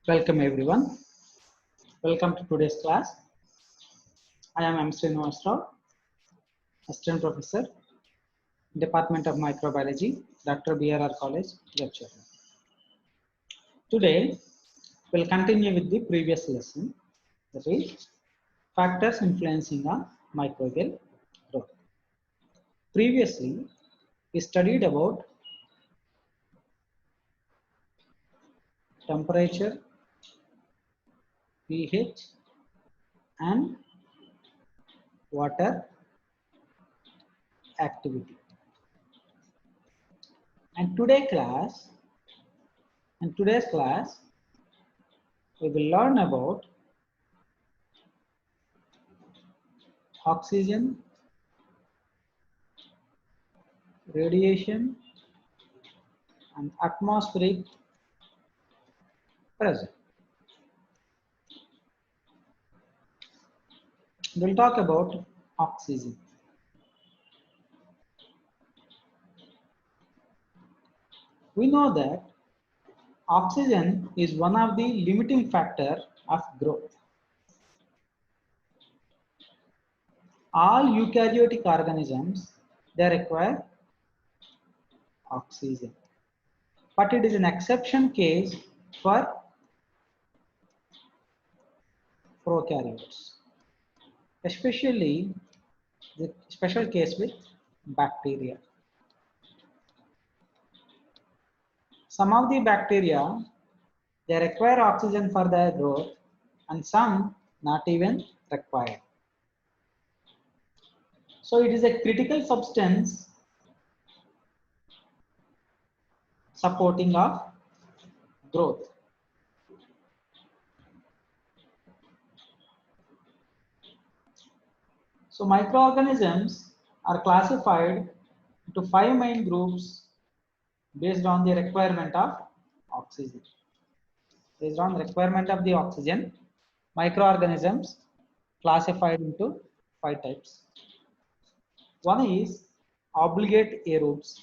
Welcome everyone. Welcome to today's class. I am M. Srinivas Rao, Assistant Professor, Department of Microbiology, Dr. BRR College, Gadchirla. Today, we'll continue with the previous lesson, that is factors influencing a microbial growth. Previously, we studied about temperature, pH, and water activity. And today's class, we will learn about oxygen, radiation, and atmospheric pressure. We'll talk about oxygen. We know that oxygen is one of the limiting factors of growth. All eukaryotic organisms, they require oxygen. But it is an exception case for prokaryotes, especially the special case with bacteria. Some of the bacteria, they require oxygen for their growth and some not even required. So it is a critical substance supporting of growth. So microorganisms are classified into 5 main groups based on the requirement of oxygen. Based on the requirement of the oxygen, microorganisms classified into 5 types. One is obligate aerobes.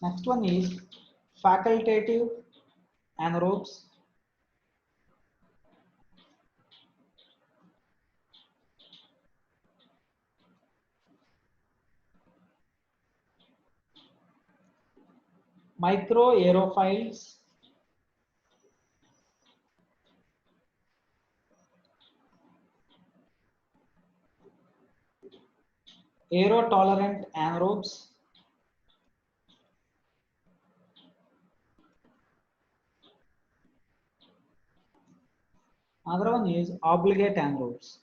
Next one is facultative anaerobes. Microaerophiles. Aerotolerant anaerobes. Another one is obligate anaerobes.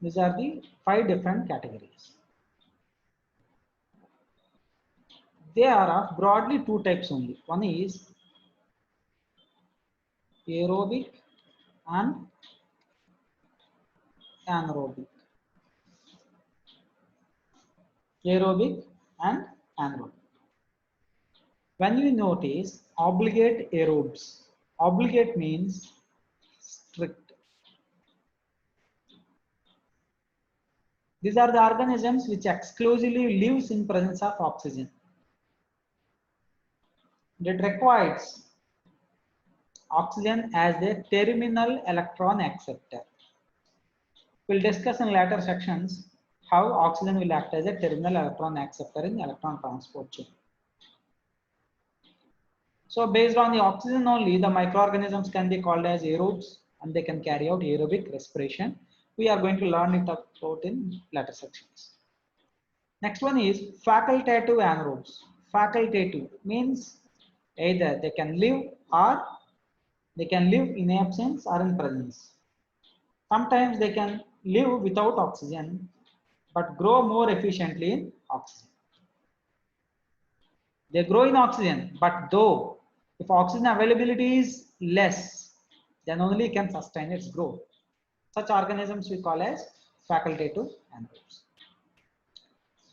These are the 5 different categories. They are of broadly 2 types only. One is aerobic and anaerobic. Aerobic and anaerobic. When you notice obligate aerobes, obligate means strict. These are the organisms which exclusively lives in presence of oxygen. It requires oxygen as a terminal electron acceptor. We'll discuss in later sections how oxygen will act as a terminal electron acceptor in electron transport chain. So based on the oxygen only, the microorganisms can be called as aerobes and they can carry out aerobic respiration. We are going to learn it about in later sections. Next one is facultative anaerobes. Facultative means either they can live or they can live in absence or in presence. Sometimes they can live without oxygen but grow more efficiently in oxygen. They grow in oxygen, but though if oxygen availability is less, then only can sustain its growth. Such organisms we call as facultative anaerobes.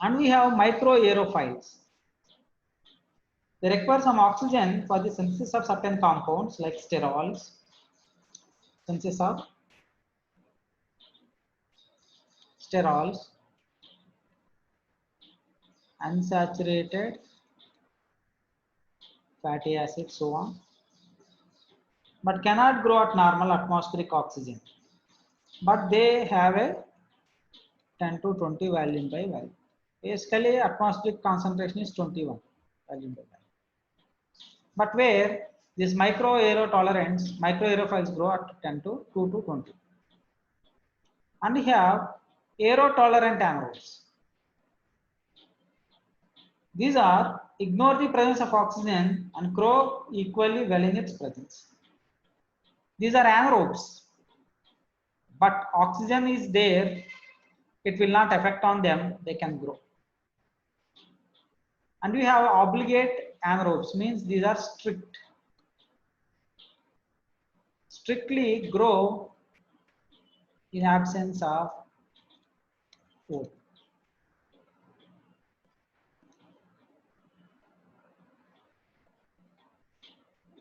And we have microaerophiles. They require some oxygen for the synthesis of certain compounds like sterols, synthesis of sterols, unsaturated fatty acids, so on, but cannot grow at normal atmospheric oxygen. But they have a 10 to 20 volume by volume. Basically, atmospheric concentration is 21 volume by volume. But where this microaerophiles grow at 10 to 2 to 20. And we have aerotolerant anaerobes. These are ignore the presence of oxygen and grow equally well in its presence. These are anaerobes, but oxygen is there, it will not affect on them, they can grow. And we have obligate anaerobes, means these are strictly grow in absence of food.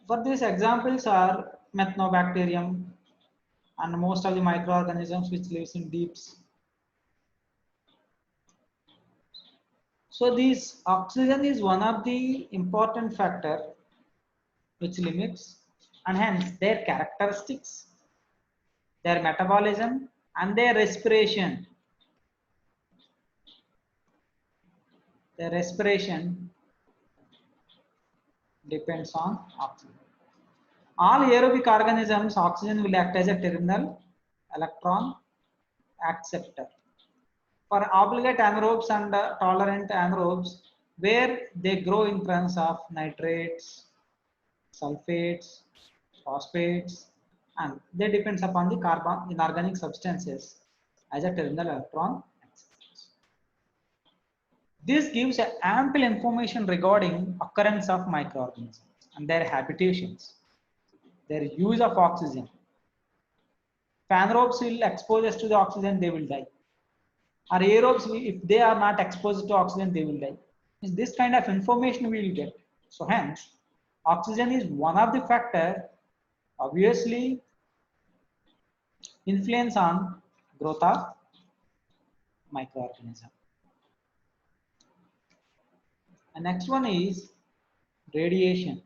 For these examples are Methanobacterium and most of the microorganisms which lives in deeps. So this oxygen is one of the important factor which limits and hence their characteristics, their metabolism and their respiration. Their respiration depends on oxygen. All aerobic organisms, oxygen will act as a terminal electron acceptor. For obligate anaerobes and tolerant anaerobes, where they grow in presence of nitrates, sulfates, phosphates, and they depends upon the carbon inorganic substances as a terminal electron acceptors. This gives ample information regarding occurrence of microorganisms and their habitations, their use of oxygen. If anaerobes will expose us to the oxygen, they will die. Or aerobes, if they are not exposed to oxygen, they will die. This kind of information we will get. So hence, oxygen is one of the factors obviously influence on growth of microorganism. The next one is radiation.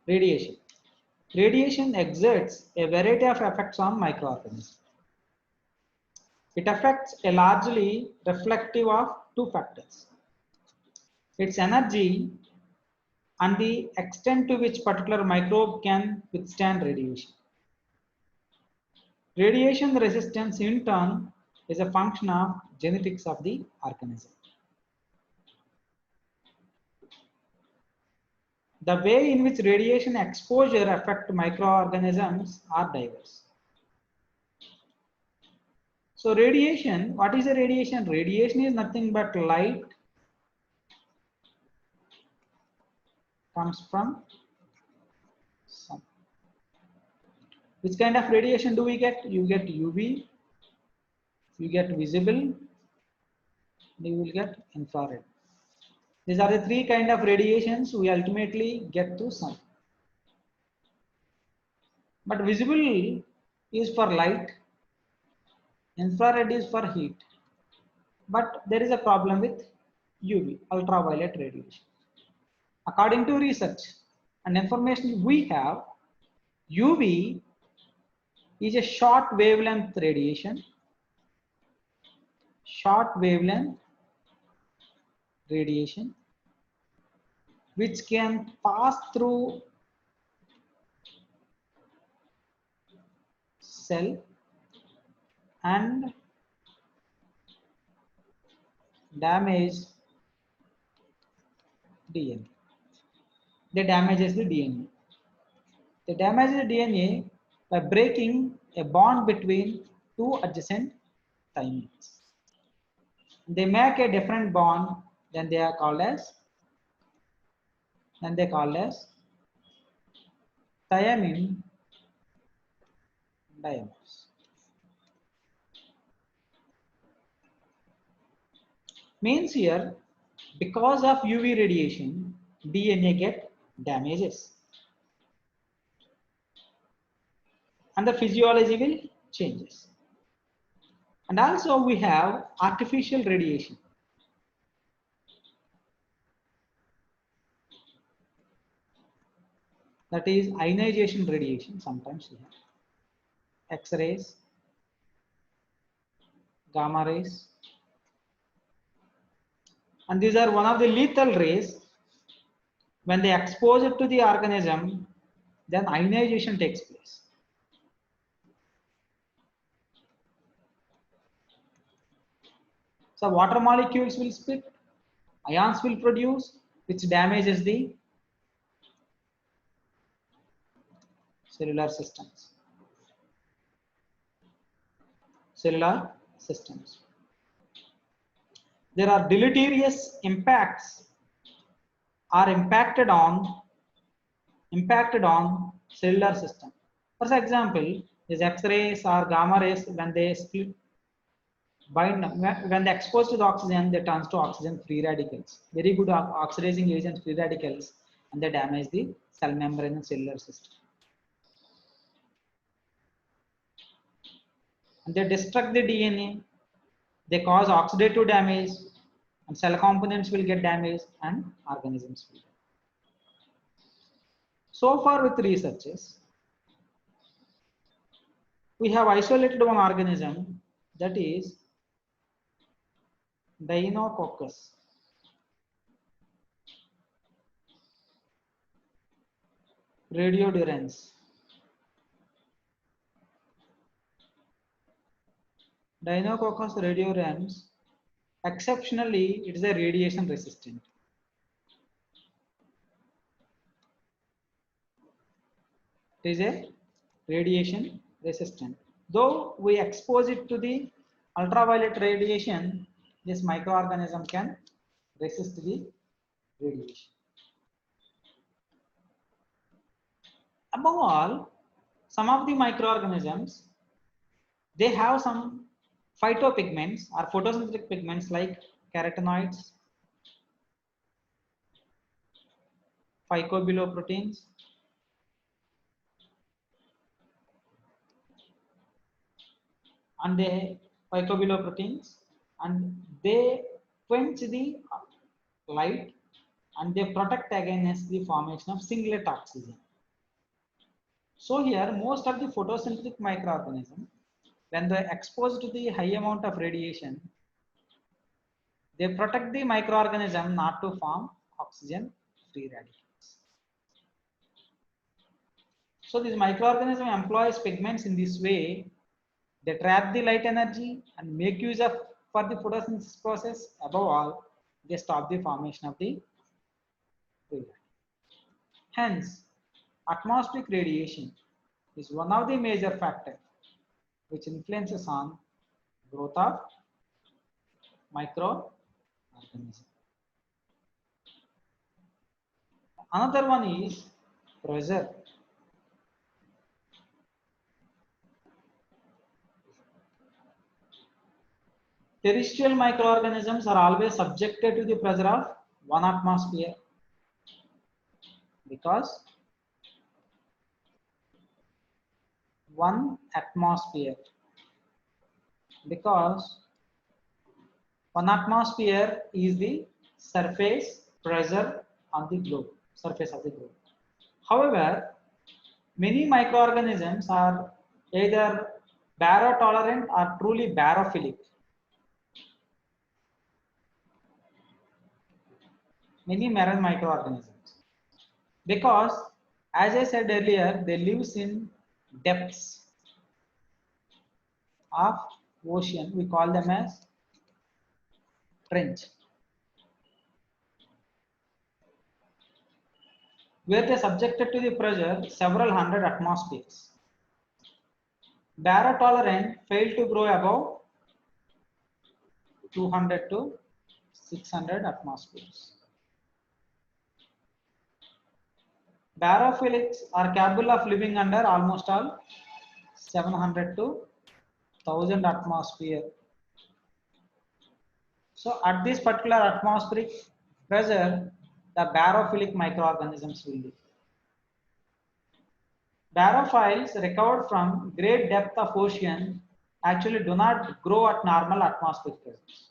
Radiation. Radiation exerts a variety of effects on microorganisms. It affects a largely reflective of two factors: its energy and the extent to which particular microbe can withstand radiation. Radiation resistance in turn is a function of genetics of the organism. The way in which radiation exposure affects microorganisms are diverse. So radiation, what is a radiation? Radiation is nothing but light comes from sun. Which kind of radiation do we get? You get UV, you get visible, you will get infrared. These are the three kind of radiations we ultimately get to sun. But visible is for light, infrared is for heat. But there is a problem with UV, ultraviolet radiation. According to research and information we have, UV is a short wavelength radiation. Short wavelength radiation which can pass through cell and damage DNA. They damages the DNA. They damage the DNA by breaking a bond between two adjacent thymines. They make a different bond, then they are called as thiamine dimers. Means here, because of UV radiation, DNA get damages and the physiology will changes. And also we have artificial radiation. That is ionization radiation. Sometimes we have X-rays, gamma rays, and these are one of the lethal rays. When they expose it to the organism, then ionization takes place. So water molecules will split, ions will produce, which damages the cellular systems. Cellular systems. There are deleterious impacts are impacted on cellular system. For example, these X-rays or gamma rays, when they split, when they expose to the oxygen, they turn to oxygen free radicals. Very good oxidizing agents, free radicals, and they damage the cell membrane and cellular system. And they destruct the DNA. They cause oxidative damage, and cell components will get damaged, and organisms will. So far with researches, we have isolated one organism, that is Deinococcus radiodurans. Deinococcus radiodurans, exceptionally, it is a radiation resistant. It is a radiation resistant. Though we expose it to the ultraviolet radiation, this microorganism can resist the radiation. Above all, some of the microorganisms, they have some phytopigments or photosynthetic pigments like carotenoids, phycobiloproteins, and phycobiloproteins, and they quench the light and they protect against the formation of singlet oxygen. So here, most of the photosynthetic microorganisms, when they are exposed to the high amount of radiation, they protect the microorganism not to form oxygen free radicals. So this microorganism employs pigments in this way. They trap the light energy and make use of for the photosynthesis process. Above all, they stop the formation of the free radicals. Hence, atmospheric radiation is one of the major factors which influences on growth of microorganisms. Another one is pressure. Terrestrial microorganisms are always subjected to the pressure of 1 atmosphere because 1 atmosphere is the surface pressure on the globe, surface of the globe. However, many microorganisms are either barotolerant or truly barophilic. Many marine microorganisms, because as I said earlier, they live in depths of ocean. We call them as trench, where they are subjected to the pressure several hundred atmospheres. Barotolerant fail to grow above 200 to 600 atmospheres. Barophilics are capable of living under almost all 700 to 1000 atmosphere. So at this particular atmospheric pressure, the barophilic microorganisms will live. Barophiles recovered from great depth of ocean actually do not grow at normal atmospheric pressures.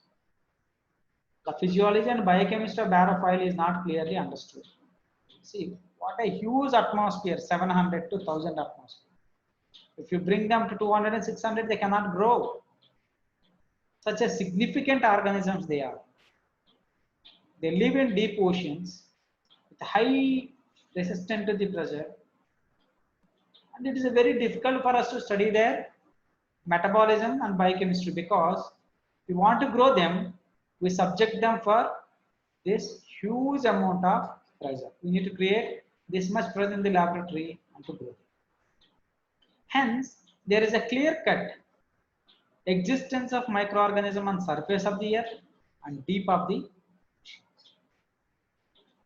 The physiology and biochemistry of barophile is not clearly understood. See, what a huge atmosphere, 700 to 1000 atmosphere. If you bring them to 200 and 600, they cannot grow. Such a significant organisms they are. They live in deep oceans with high resistance to the pressure. And it is very difficult for us to study their metabolism and biochemistry because if we want to grow them, we subject them for this huge amount of pressure. We need to create this much pressure in the laboratory and to grow them. Hence, there is a clear-cut existence of microorganism on surface of the earth and deep of the ocean.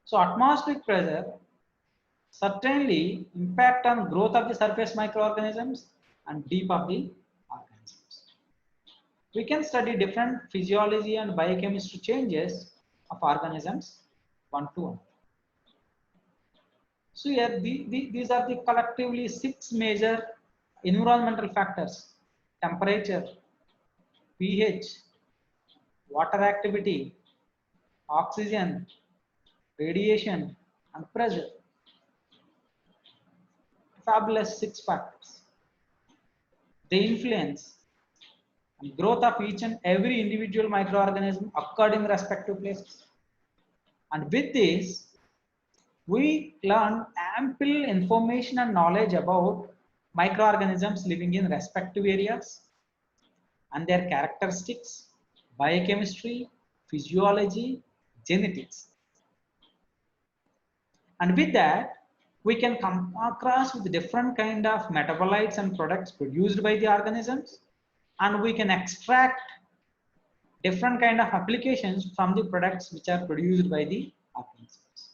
So, atmospheric pressure certainly impact on growth of the surface microorganisms and deep of the organisms. We can study different physiology and biochemistry changes of organisms one to one. So here these are the collectively 6 major environmental factors: temperature, pH, water activity, oxygen, radiation, and pressure. Fabulous 6 factors. They influence and growth of each and every individual microorganism occurred in respective places. And with this, we learn ample information and knowledge about microorganisms living in respective areas and their characteristics, biochemistry, physiology, genetics. And with that, we can come across with different kind of metabolites and products produced by the organisms, and we can extract different kind of applications from the products which are produced by the organisms.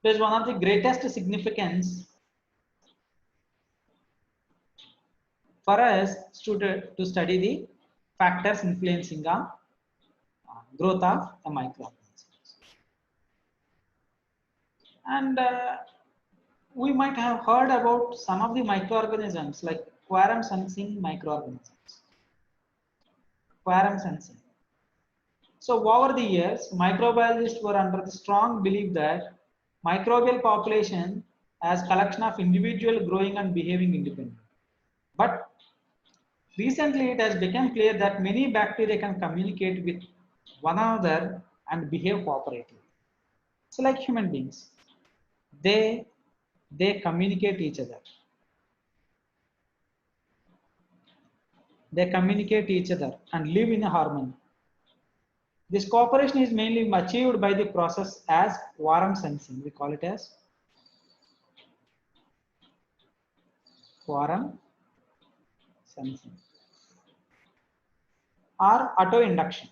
It is one of the greatest significance for us to study the factors influencing on growth of the microorganisms. And we might have heard about some of the microorganisms like quorum sensing microorganisms. Quorum sensing. So over the years, microbiologists were under the strong belief that microbial population as collection of individual growing and behaving independently. But recently it has become clear that many bacteria can communicate with one another and behave cooperatively. So like human beings, they communicate each other. They communicate each other and live in harmony. This cooperation is mainly achieved by the process as quorum sensing. We call it as quorum sensing or autoinduction.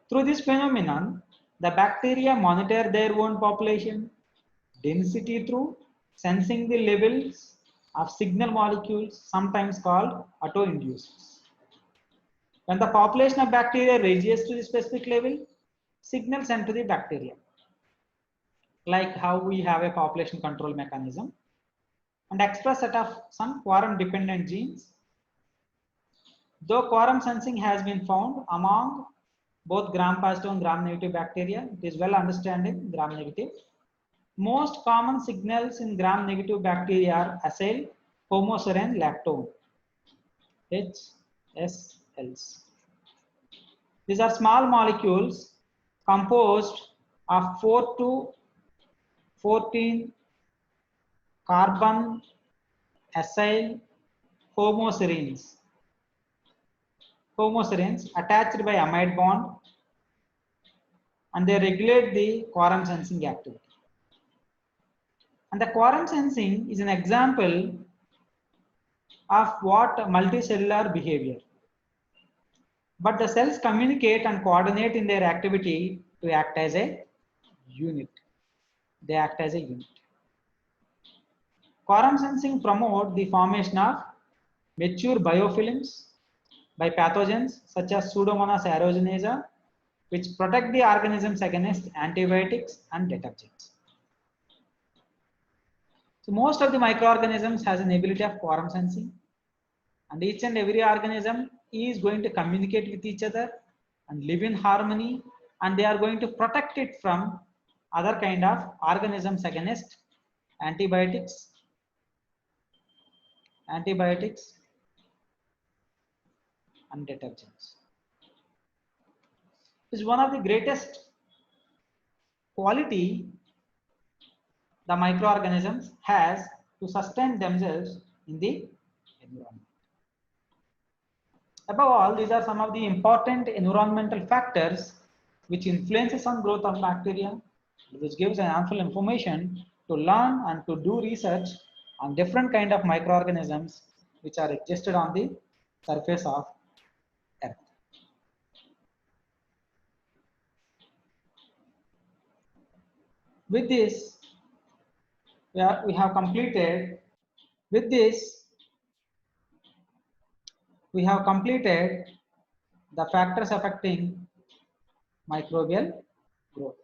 Through this phenomenon, the bacteria monitor their own population density through sensing the levels of signal molecules, sometimes called autoinducers. When the population of bacteria raises to the specific level, signals sent to the bacteria, like how we have a population control mechanism, and express set of some quorum dependent genes. Though quorum sensing has been found among both gram-positive and gram-negative bacteria, it is well understanding gram-negative. Most common signals in gram-negative bacteria are acyl, homoserine, lactone, HSLs. These are small molecules composed of 4 to 14 carbon acyl homoserines attached by amide bond, and they regulate the quorum sensing activity. And the quorum sensing is an example of what multicellular behavior. But the cells communicate and coordinate in their activity to act as a unit. They act as a unit. Quorum sensing promote the formation of mature biofilms by pathogens such as Pseudomonas aeruginosa, which protect the organisms against antibiotics and detergents. So most of the microorganisms has an ability of quorum sensing, and each and every organism is going to communicate with each other and live in harmony, and they are going to protect it from other kind of organisms against antibiotics and detergents. Is one of the greatest quality the microorganisms has to sustain themselves in the environment. Above all, these are some of the important environmental factors which influences on growth of bacteria, which gives an ample information to learn and to do research on different kind of microorganisms which are existed on the surface of Earth. With this, we have completed. With this, we have completed the factors affecting microbial growth.